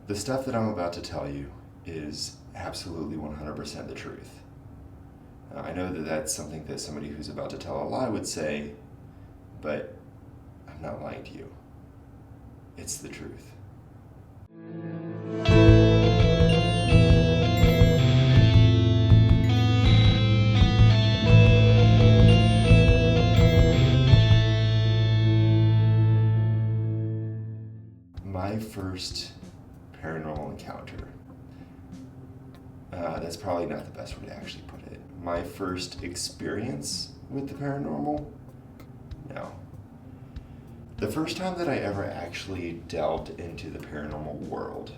The stuff that I'm about to tell you is absolutely 100% the truth. I know that that's something that somebody who's about to tell a lie would say, but I'm not lying to you. It's the truth. My first paranormal encounter. That's probably not the best way to actually put it. My first experience with the paranormal? No. The first time that I ever actually delved into the paranormal world,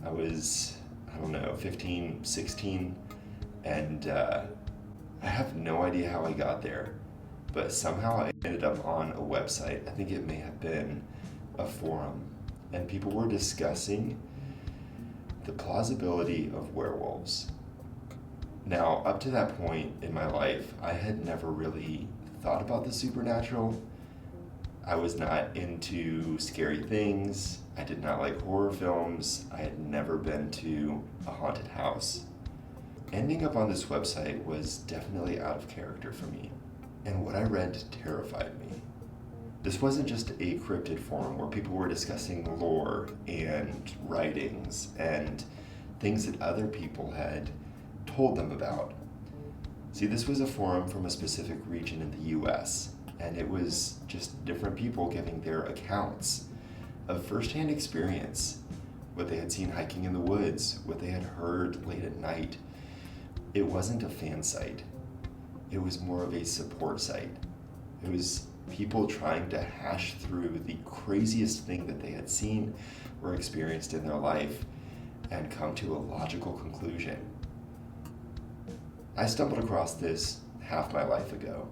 I was, 15, 16, and I have no idea how I got there, but somehow I ended up on a website. I think it may have been a forum, and people were discussing the plausibility of werewolves. Now, up to that point in my life, I had never really thought about the supernatural. I was not into scary things. I did not like horror films. I had never been to a haunted house. Ending up on this website was definitely out of character for me, and what I read terrified me. This wasn't just a cryptid forum where people were discussing lore and writings and things that other people had told them about. See, this was a forum from a specific region in the US, and it was just different people giving their accounts of firsthand experience, what they had seen hiking in the woods, what they had heard late at night. It wasn't a fan site. It was more of a support site. It was people trying to hash through the craziest thing that they had seen or experienced in their life and come to a logical conclusion. I stumbled across this half my life ago,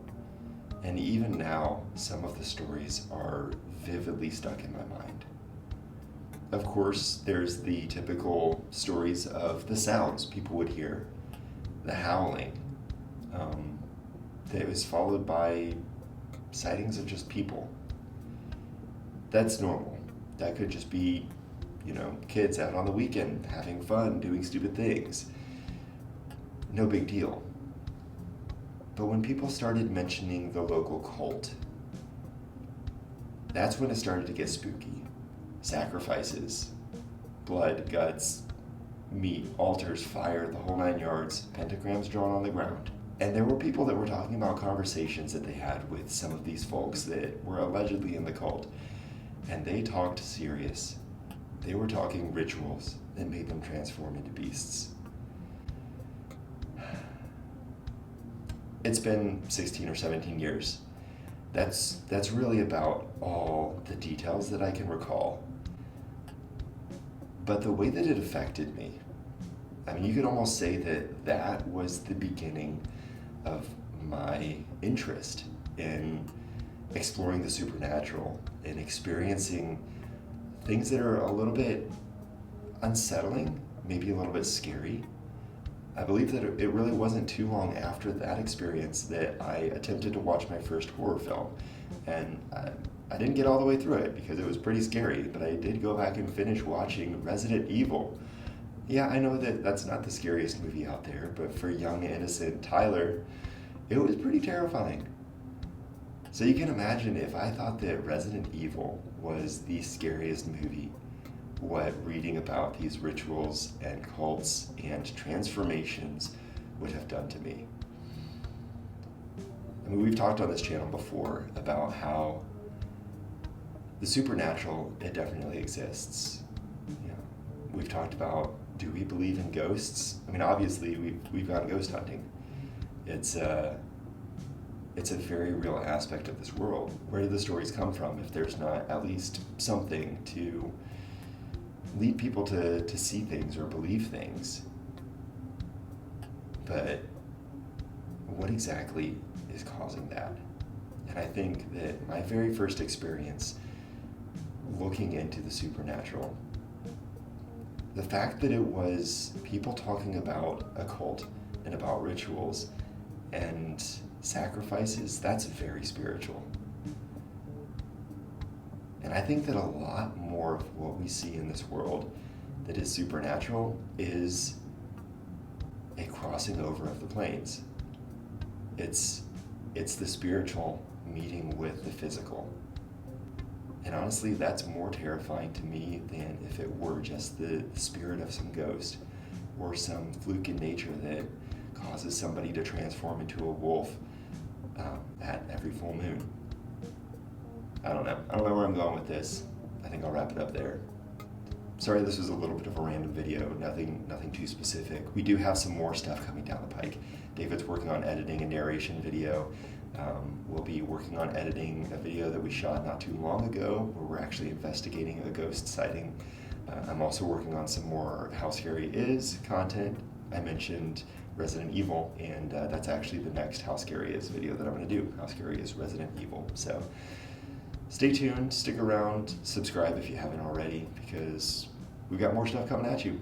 and even now, some of the stories are vividly stuck in my mind. Of course, there's the typical stories of the sounds people would hear, the howling. That was followed by sightings of just people. That's normal. That could just be, kids out on the weekend having fun, doing stupid things. No big deal. But when people started mentioning the local cult, that's when it started to get spooky. Sacrifices, blood, guts, meat, altars, fire, the whole 9 yards, pentagrams drawn on the ground. And there were people that were talking about conversations that they had with some of these folks that were allegedly in the cult. And they talked serious. They were talking rituals that made them transform into beasts. It's been 16 or 17 years. That's really about all the details that I can recall. But the way that it affected me, you could almost say that was the beginning of my interest in exploring the supernatural and experiencing things that are a little bit unsettling, maybe a little bit scary. I believe that it really wasn't too long after that experience that I attempted to watch my first horror film. And I didn't get all the way through it because it was pretty scary, but I did go back and finish watching Resident Evil. Yeah, I know that that's not the scariest movie out there, but for young, innocent Tyler, it was pretty terrifying. So you can imagine if I thought that Resident Evil was the scariest movie, what reading about these rituals and cults and transformations would have done to me. We've talked on this channel before about how the supernatural, it definitely exists. We've talked about, do we believe in ghosts? Obviously we've gone ghost hunting. It's a very real aspect of this world. Where do the stories come from if there's not at least something to lead people to see things or believe things? But what exactly is causing that? And I think that my very first experience looking into the supernatural, the fact that it was people talking about a cult and about rituals and sacrifices, that's very spiritual. And I think that a lot more of what we see in this world that is supernatural is a crossing over of the planes. It's the spiritual meeting with the physical. And honestly, that's more terrifying to me than if it were just the spirit of some ghost or some fluke in nature that causes somebody to transform into a wolf at every full moon. I don't know. I don't know where I'm going with this. I think I'll wrap it up there. Sorry this was a little bit of a random video, nothing too specific. We do have some more stuff coming down the pike. David's working on editing a narration video. We'll be working on editing a video that we shot not too long ago where we're actually investigating a ghost sighting. I'm also working on some more How Scary Is content. I mentioned Resident Evil, and that's actually the next How Scary Is video that I'm going to do. How Scary Is Resident Evil. So stay tuned, stick around, subscribe if you haven't already, because we've got more stuff coming at you.